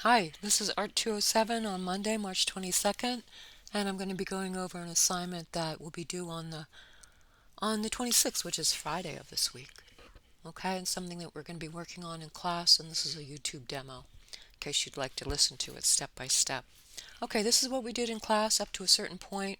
Hi, this is Art 207 on Monday, March 22nd, and I'm going to be going over an assignment that will be due on the 26th, which is Friday of this week. Okay, and something that we're going to be working on in class, and this is a YouTube demo in case you'd like to listen to it step by step. Okay, this is what we did in class up to a certain point,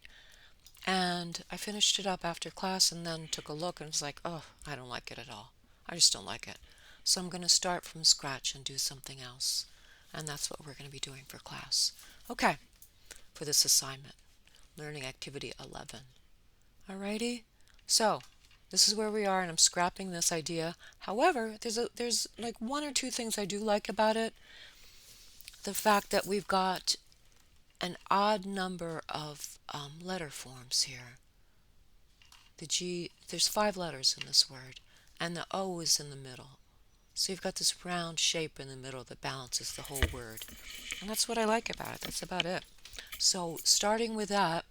and I finished it up after class and then took a look and was like, oh, I don't like it at all. I just don't like it. So I'm going to start from scratch and do something else. And that's what we're going to be doing for class. Okay, for this assignment, Learning Activity 11. Alrighty? So, this is where we are, and I'm scrapping this idea. However, there's like one or two things I do like about it. The fact that we've got an odd number of letter forms here. The G, there's 5 letters in this word, and the O is in the middle. So you've got this round shape in the middle that balances the whole word. And that's what I like about it. That's about it. So starting with that,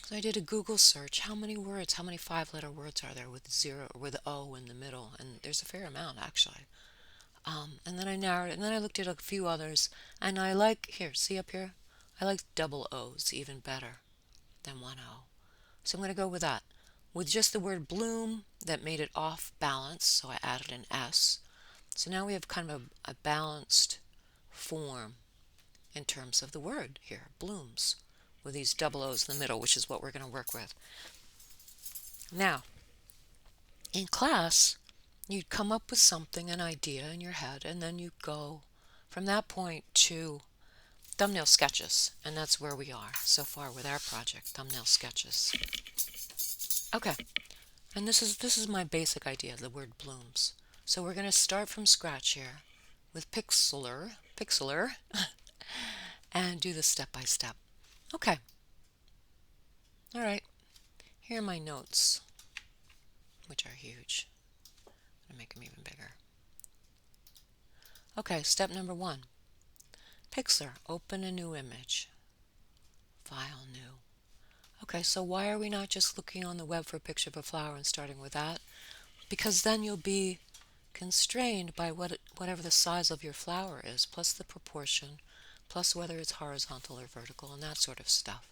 so I did a Google search. How many words, how many 5-letter words are there with zero or with O in the middle? And there's a fair amount actually. And then I narrowed it, and then I looked at a few others, and I like, here, see up here? I like double O's even better than one O. So I'm going to go with that. With just the word bloom, that made it off balance, so I added an S. So now we have kind of a balanced form in terms of the word here, blooms, with these double O's in the middle, which is what we're going to work with. Now, in class, you'd come up with something, an idea in your head, and then you go from that point to thumbnail sketches, and that's where we are so far with our project, thumbnail sketches. Okay, and this is my basic idea, the word blooms. So we're going to start from scratch here with Pixlr, and do this step by step. Okay, all right, here are my notes, which are huge. I'm going to make them even bigger. Okay, step number 1. Pixlr, open a new image. File new. Okay, so why are we not just looking on the web for a picture of a flower and starting with that? Because then you'll be constrained by whatever the size of your flower is, plus the proportion, plus whether it's horizontal or vertical, and that sort of stuff.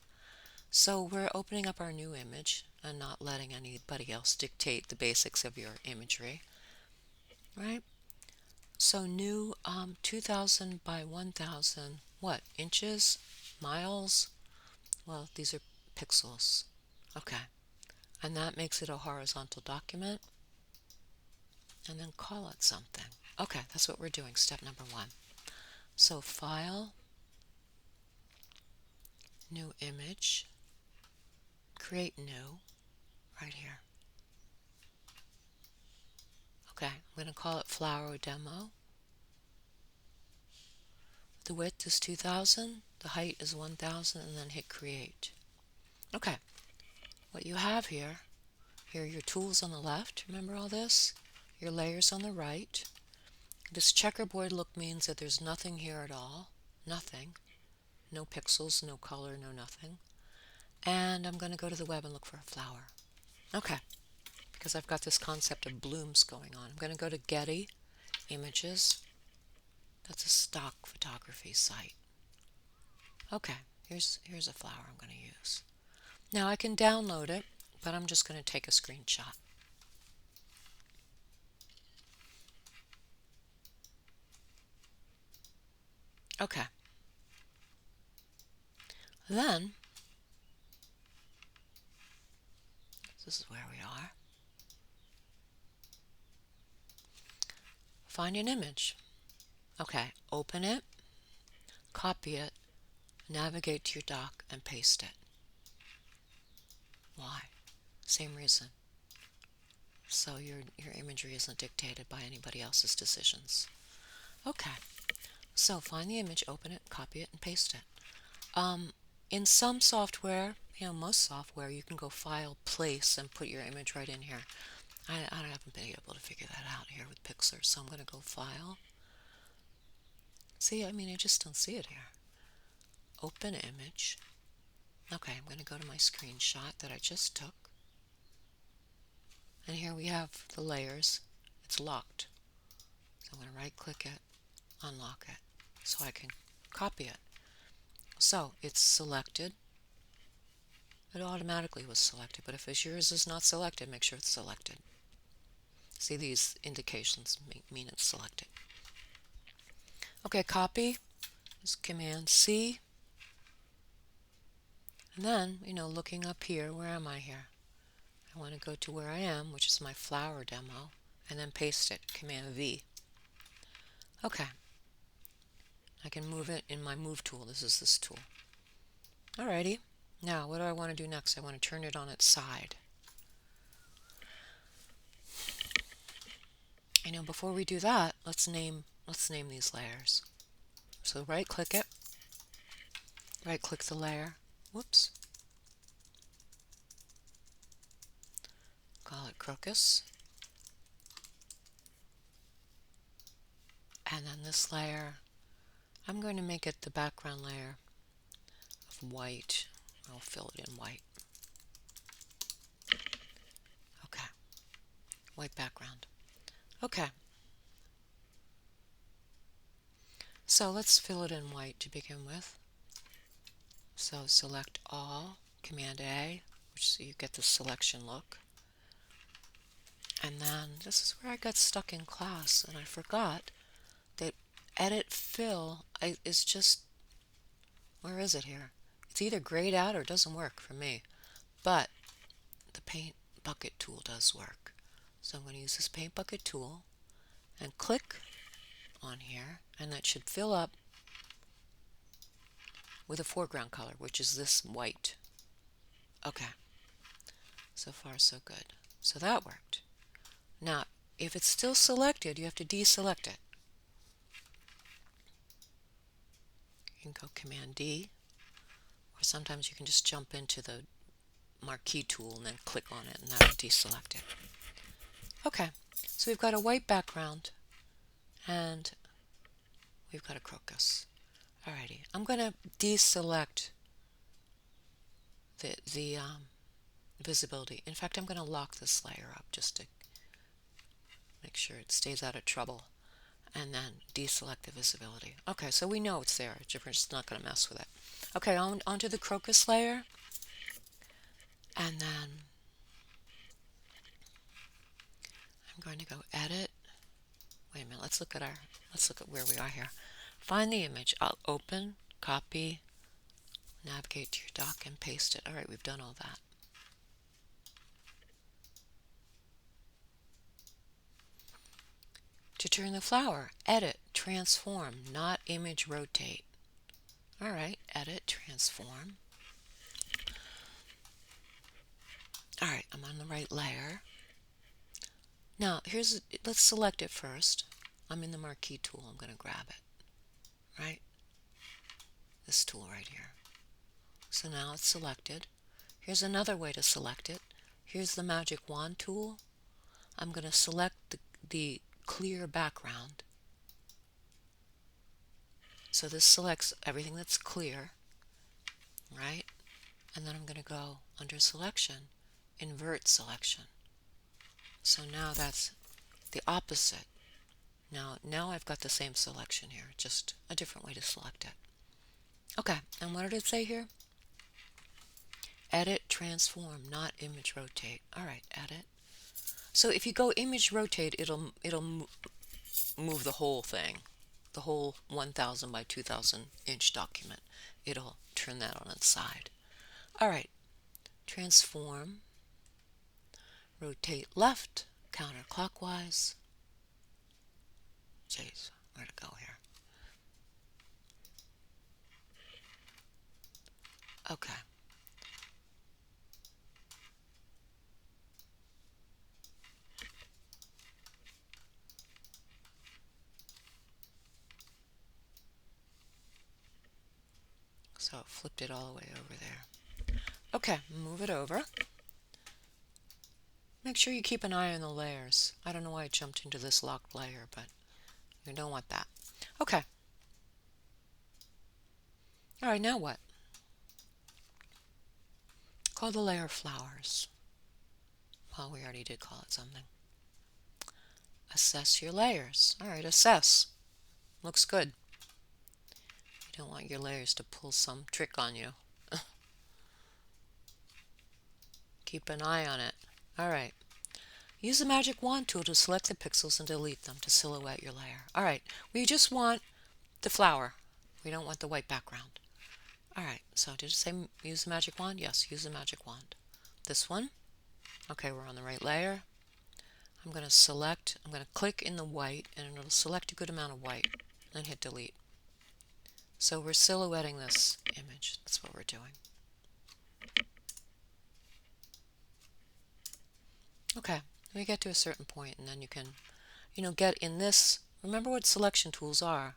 So we're opening up our new image and not letting anybody else dictate the basics of your imagery, right? So new 2000 by 1000, what, inches? Miles? Well, these are pixels. Okay. And that makes it a horizontal document. And then call it something. Okay, that's what we're doing, step number 1. So file, new image, create new, right here. Okay, I'm going to call it flower demo. The width is 2000, the height is 1000, and then hit create. Okay, what you have here are your tools on the left. Remember all this? Your layers on the right. This checkerboard look means that there's nothing here at all. Nothing. No pixels, no color, no nothing. And I'm going to go to the web and look for a flower. Okay, because I've got this concept of blooms going on. I'm going to go to Getty Images. That's a stock photography site. Okay, here's a flower I'm going to use. Now I can download it, but I'm just going to take a screenshot. Okay. Then, this is where we are. Find an image. Okay, open it, copy it, navigate to your dock, and paste it. Why? Same reason. So your imagery isn't dictated by anybody else's decisions. Okay, so find the image, open it, copy it, and paste it. In some software, most software, you can go File, Place, and put your image right in here. I haven't been able to figure that out here with Pixlr, so I'm going to go File. See, I just don't see it here. Open image. Okay, I'm going to go to my screenshot that I just took. And here we have the layers. It's locked. So I'm going to right-click it, unlock it. so I can copy it. So it's selected. It automatically was selected, but if yours is not selected, make sure it's selected. See, these indications mean it's selected. Okay, copy is Command C. And then, looking up here, where am I here? I want to go to where I am, which is my flower demo, and then paste it, Command V. Okay, I can move it in my Move tool. This is this tool. Alrighty, now what do I want to do next? I want to turn it on its side. Before we do that, let's name these layers. So right-click it, right-click the layer. Whoops. Call it Crocus. And then this layer, I'm going to make it the background layer of white. I'll fill it in white. Okay, white background. Okay, so let's fill it in white to begin with. So select all, Command A, so you get the selection look. And then this is where I got stuck in class, and I forgot that Edit Fill is just, where is it here? It's either grayed out or it doesn't work for me. But the Paint Bucket tool does work. So I'm going to use this Paint Bucket tool and click on here, and that should fill up with a foreground color, which is this white. Okay, so far so good. So that worked. Now, if it's still selected, you have to deselect it. You can go Command D, or sometimes you can just jump into the marquee tool and then click on it, and that'll deselect it. Okay, so we've got a white background, and we've got a crocus. Alrighty, I'm going to deselect the visibility. In fact, I'm going to lock this layer up just to make sure it stays out of trouble, and then deselect the visibility. Okay, so we know it's there. We're just not going to mess with it. Okay, onto the crocus layer, and then I'm going to go Edit. Wait a minute. Let's look at where we are here. Find the image. I'll open, copy, navigate to your dock, and paste it. All right, we've done all that. To turn the flower, Edit, Transform, not Image Rotate. All right, Edit, Transform. All right, I'm on the right layer. Now, let's select it first. I'm in the marquee tool. I'm going to grab it. Right? This tool right here. So now it's selected. Here's another way to select it. Here's the magic wand tool. I'm going to select the clear background. So this selects everything that's clear, right? And then I'm going to go under selection, invert selection. So now that's the opposite. Now I've got the same selection here, just a different way to select it. Okay, and what did it say here? Edit, transform, not image rotate. All right, edit. So if you go image rotate, it'll move the whole thing, the whole 1000 by 2000 inch document. It'll turn that on its side. All right, transform, rotate left, counterclockwise. Jeez, where to go here? Okay. So it flipped it all the way over there. Okay, move it over. Make sure you keep an eye on the layers. I don't know why I jumped into this locked layer, but you don't want that. Okay. All right, now what? Call the layer flowers. Well, we already did call it something. Assess your layers. All right, assess. Looks good. don't want your layers to pull some trick on you. Keep an eye on it. Alright. Use the magic wand tool to select the pixels and delete them to silhouette your layer. Alright, we just want the flower. We don't want the white background. Alright, so did it say use the magic wand? Yes, use the magic wand. This one. Okay, we're on the right layer. I'm going to click in the white, and it'll select a good amount of white, and hit delete. So we're silhouetting this image. That's what we're doing. Okay, we get to a certain point, and then you can, get in this. Remember what selection tools are.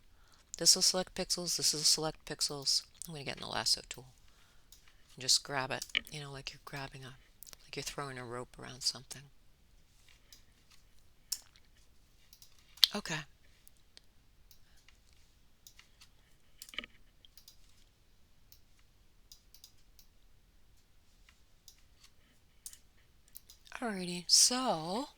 This will select pixels, this will select pixels. I'm going to get an lasso tool and just grab it, like you're like you're throwing a rope around something. Okay. Alrighty, so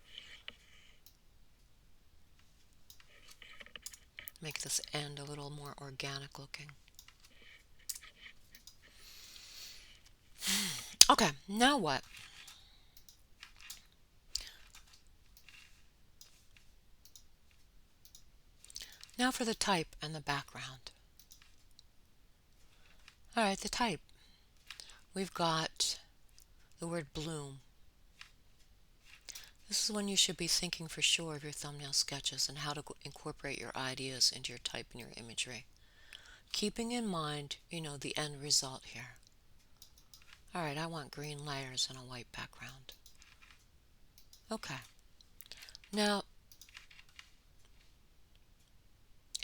make this end a little more organic looking. Okay, now what? Now for the type and the background. Alright, the type. We've got the word bloom. This is when you should be thinking for sure of your thumbnail sketches and how to incorporate your ideas into your type and your imagery. Keeping in mind, the end result here. Alright, I want green layers and a white background. Okay. Now,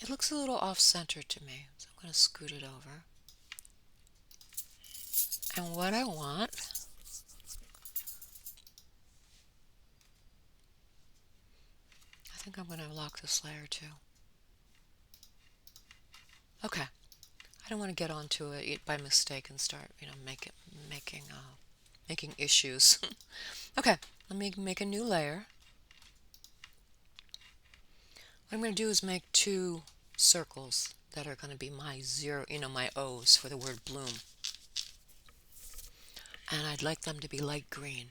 it looks a little off-center to me, so I'm going to scoot it over. And what I want I think I'm going to lock this layer too. Okay. I don't want to get onto it by mistake and start, making issues. Okay, let me make a new layer. What I'm going to do is make 2 circles that are going to be my my O's for the word bloom. And I'd like them to be light green.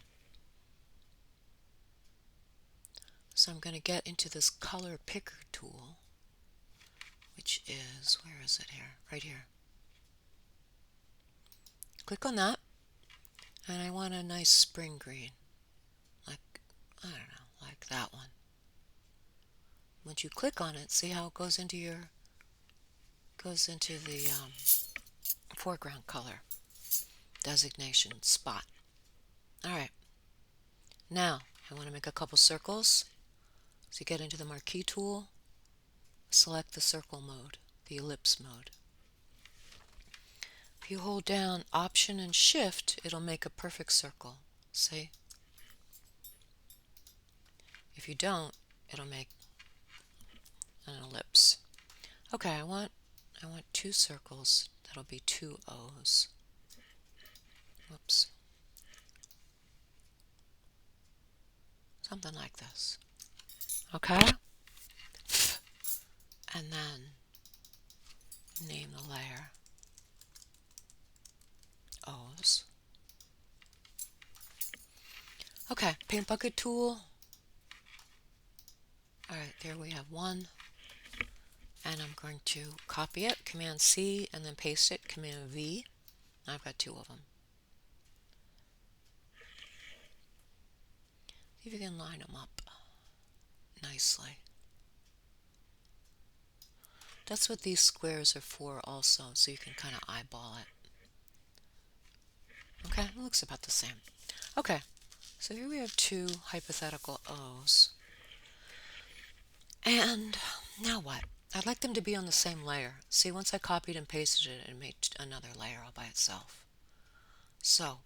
So I'm going to get into this color picker tool, which is, where is it here? Right here. Click on that, and I want a nice spring green, like, I don't know, like that one. Once you click on it, see how it goes into the foreground color designation spot. Alright, now I want to make a couple circles. So you get into the marquee tool, select the circle mode, the ellipse mode. If you hold down Option and Shift, it'll make a perfect circle. See? If you don't, it'll make an ellipse. Okay, I want 2 circles. That'll be 2 O's. Whoops. Something like this. Okay? And then name the layer O's. Okay, paint bucket tool. Alright, there we have 1. And I'm going to copy it, Command C, and then paste it, Command V. I've got 2 of them. See if you can line them up nicely. That's what these squares are for also, so you can kind of eyeball it. Okay, it looks about the same. Okay, so here we have 2 hypothetical O's. And now what? I'd like them to be on the same layer. See, once I copied and pasted it, it made another layer all by itself. So,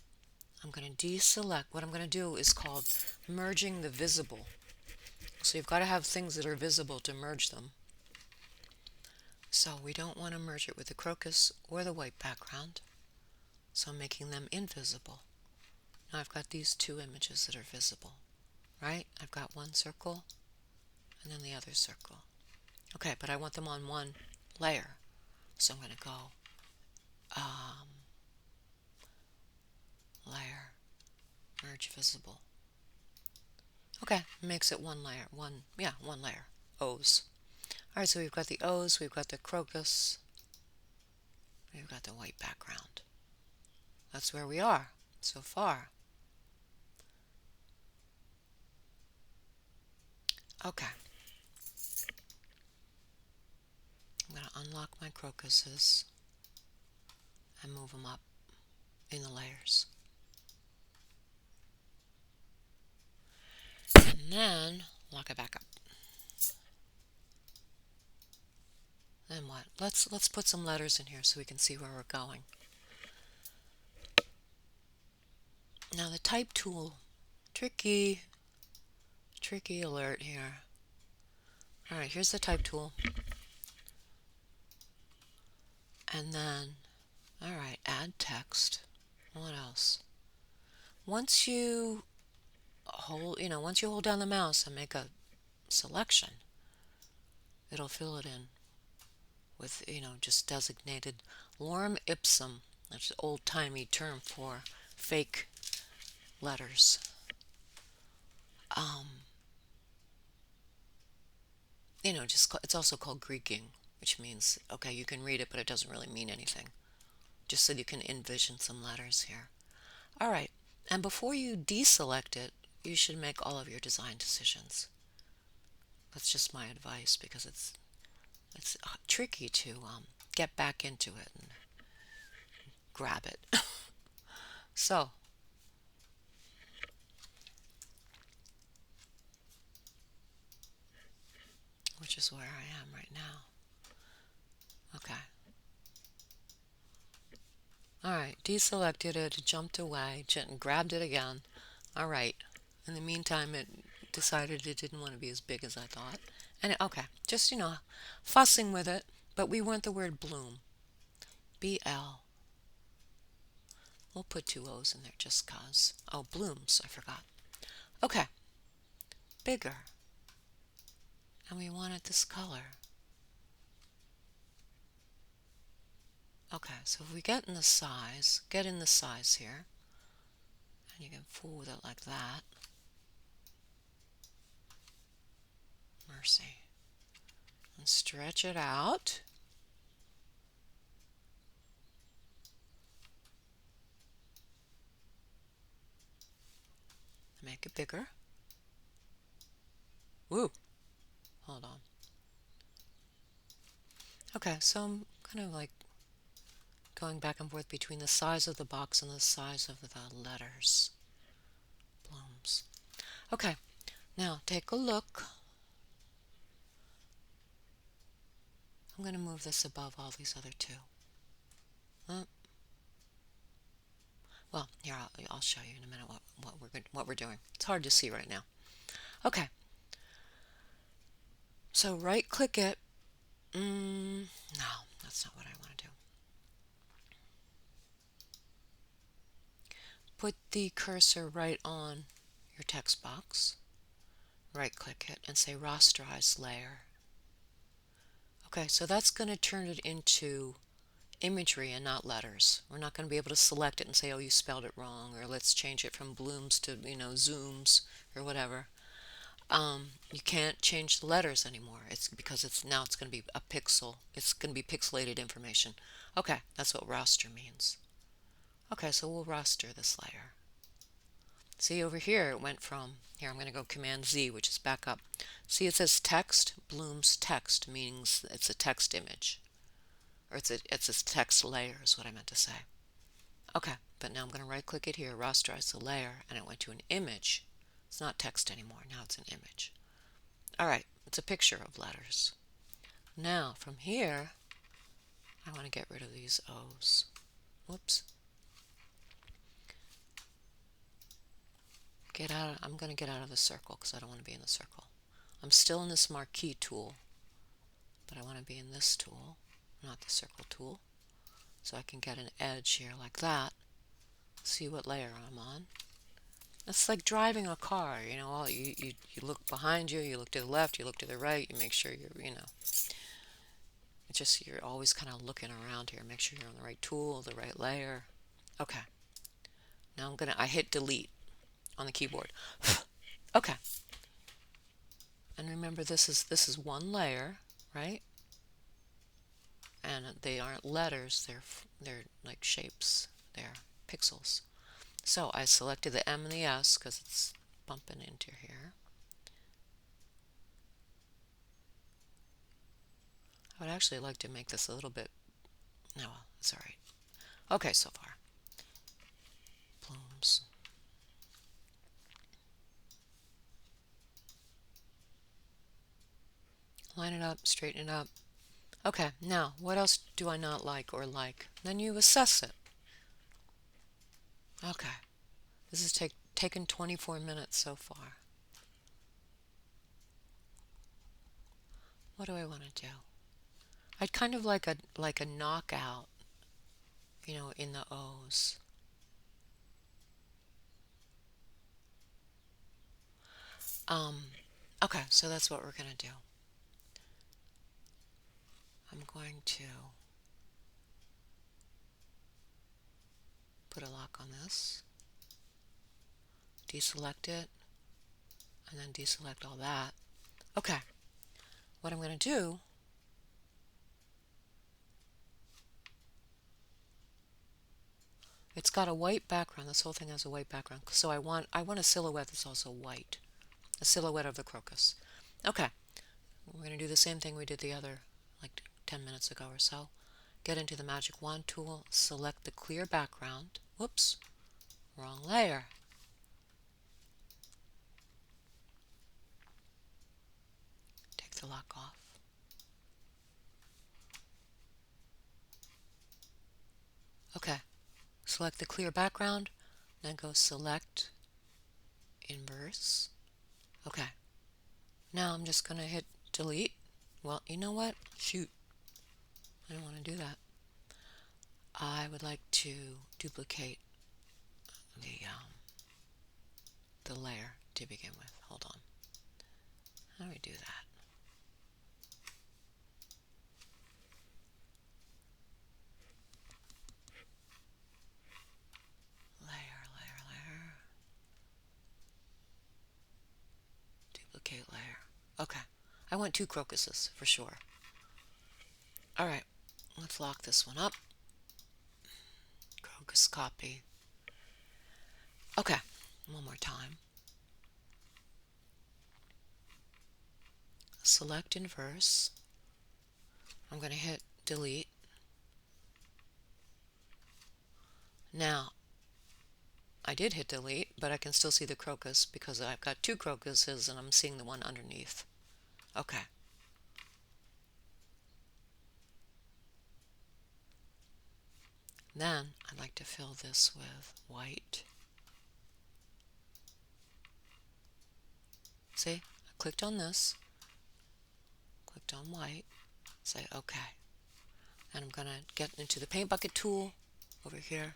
I'm going to deselect. What I'm going to do is called merging the visible. So you've got to have things that are visible to merge them. So we don't want to merge it with the crocus or the white background. So I'm making them invisible. Now I've got these 2 images that are visible, right? I've got 1 circle and then the other circle. Okay, but I want them on 1 layer. So I'm going to go um, layer, merge visible. Okay, makes it one layer. One layer. O's. Alright, so we've got the O's, we've got the crocus, we've got the white background. That's where we are so far. Okay. I'm going to unlock my crocuses and move them up in the layers. And then lock it back up. Then what? Let's put some letters in here so we can see where we're going. Now the type tool, tricky alert here. Alright, here's the type tool. And then, alright, add text. What else? Once you hold down the mouse and make a selection, it'll fill it in with, just designated lorem ipsum. That's an old-timey term for fake letters. It's also called Greeking, which means, okay, you can read it, but it doesn't really mean anything. Just so you can envision some letters here. All right, and before you deselect it, you should make all of your design decisions. That's just my advice because it's tricky to get back into it and grab it. So, which is where I am right now. Okay. Alright, deselected it, jumped away, grabbed it again. Alright. In the meantime, it decided it didn't want to be as big as I thought. And okay, just, fussing with it, but we want the word bloom. B-L. We'll put two O's in there just cause. Oh, blooms, I forgot. Okay. Bigger. And we want it this color. Okay, so if we get in the size here, and you can fool with it like that. Mercy. And stretch it out. Make it bigger. Woo! Hold on. Okay, so I'm kind of like going back and forth between the size of the box and the size of the letters. Blooms. Okay, now take a look. I'm going to move this above all these other two. Well, here, I'll show you in a minute what we're doing. It's hard to see right now. Okay. So right-click it. No, that's not what I want to do. Put the cursor right on your text box. Right-click it and say Rasterize Layer. Okay, so that's going to turn it into imagery and not letters. We're not going to be able to select it and say, oh, you spelled it wrong, or let's change it from blooms to, zooms, or whatever. You can't change the letters anymore. It's because now it's going to be a pixel. It's going to be pixelated information. Okay, that's what raster means. Okay, so we'll raster this layer. See over here, it went from, here I'm going to go Command Z, which is back up. See, it says text. Bloom's text means it's a text image. Or it's a text layer is what I meant to say. Okay, but now I'm going to right click it here, rasterize the layer, and it went to an image. It's not text anymore, now it's an image. Alright, it's a picture of letters. Now, from here, I want to get rid of these O's. Whoops. I'm going to get out of the circle because I don't want to be in the circle. I'm still in this marquee tool, but I want to be in this tool, not the circle tool. So I can get an edge here like that. See what layer I'm on. It's like driving a car, you look behind you, you look to the left, you look to the right, you make sure you're, It's just you're always kind of looking around here. Make sure you're on the right tool, the right layer. Okay. Now I hit delete on the keyboard. Okay. And remember this is one layer, right? And they aren't letters, they're like shapes. They're pixels. So I selected the M and the S because it's bumping into here. I would actually like to make this a little bit, no, well, it's all right. Okay, so far. Blooms. Line it up, straighten it up. Okay, now, what else do I not like or like? Then you assess it. Okay, this has taken 24 minutes so far. What do I want to do? I'd kind of like a knockout, in the O's. Um, okay, so that's what we're going to do. I'm going to put a lock on this, deselect it, and then deselect all that. Okay, what I'm going to do, it's got a white background. This whole thing has a white background. So I want a silhouette that's also white, a silhouette of the crocus. Okay, we're going to do the same thing we did the other, like 10 minutes ago or so. Get into the magic wand tool, select the clear background. Whoops, wrong layer. Take the lock off. Okay, select the clear background, then go select inverse. Okay, now I'm just going to hit delete. Well, you know what? Shoot, I don't want to do that. I would like to duplicate the layer to begin with. Hold on. How do we do that? Layer. Duplicate layer. Okay. I want 2 crocuses for sure. Alright, let's lock this one up. Crocus copy. Okay, one more time. Select inverse. I'm going to hit delete. Now, I did hit delete, but I can still see the crocus because I've got 2 crocuses and I'm seeing the one underneath. Okay. Then I'd like to fill this with white. See, I clicked on this, clicked on white, say OK. And I'm going to get into the paint bucket tool over here,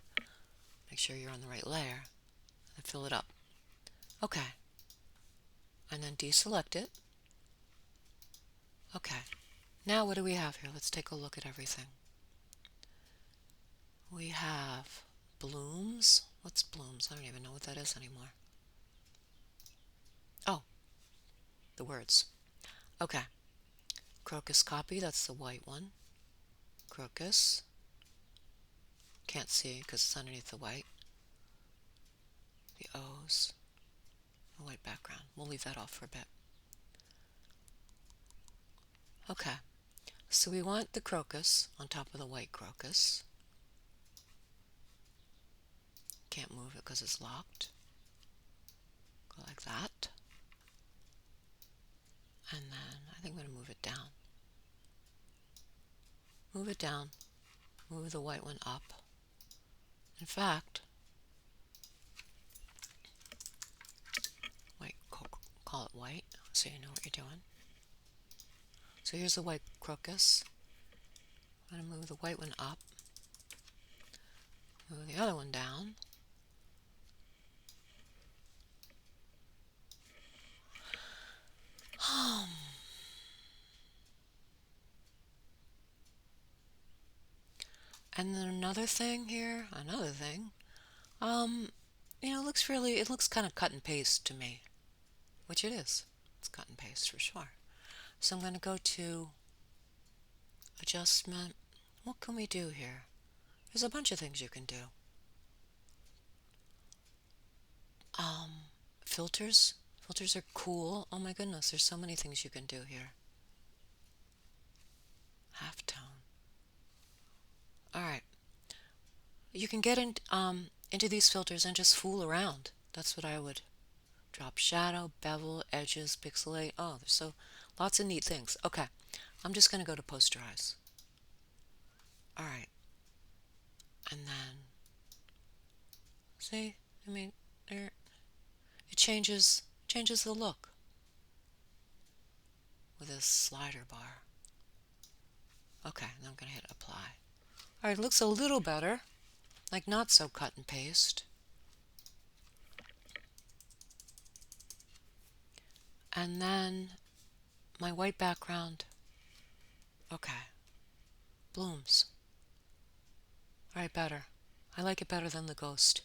make sure you're on the right layer, and fill it up. OK. And then deselect it. OK. Now what do we have here? Let's take a look at everything. We have blooms. What's blooms? I don't even know what that is anymore. Oh, the words. OK. Crocus copy, that's the white one. Crocus. Can't see because it's underneath the white. The O's. The white background. We'll leave that off for a bit. Okay. So we want the crocus on top of the white crocus. Can't move it because it's locked. Go like that. And then I think I'm going to move it down. Move it down. Move the white one up. In fact, call it white so you know what you're doing. So here's the white crocus. I'm going to move the white one up. Move the other one down. And then another thing, um, it looks kind of cut and paste to me, which it is. It's cut and paste for sure. So I'm going to go to adjustment. What can we do here? There's a bunch of things you can do. Um, filters. Filters are cool. Oh my goodness, there's so many things you can do here. Halftone. All right. You can get into these filters and just fool around. That's what I would. Drop shadow, bevel, edges, pixelate. Oh, there's so lots of neat things. Okay, I'm just going to go to posterize. All right, and then see, I mean, there it changes the look with this slider bar. Okay, now I'm going to hit apply. All right, it looks a little better, like not so cut and paste. And then my white background. Okay, blooms. All right, better. I like it better than the ghost.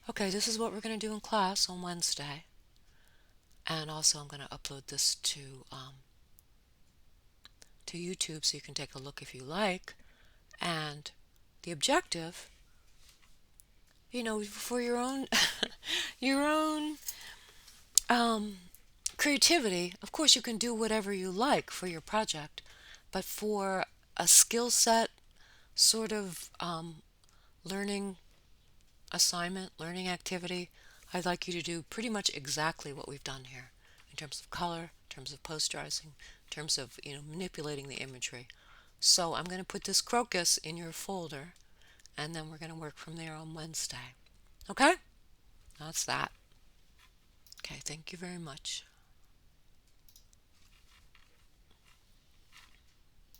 Okay, this is what we're going to do in class on Wednesday. And also I'm going to upload this to YouTube so you can take a look if you like. And the objective, for your own your own um, creativity, of course you can do whatever you like for your project, but for a skill set sort of learning assignment, learning activity, I'd like you to do pretty much exactly what we've done here in terms of color, in terms of posterizing, in terms of, manipulating the imagery. So I'm going to put this crocus in your folder, and then we're going to work from there on Wednesday. Okay? That's that. Okay, thank you very much.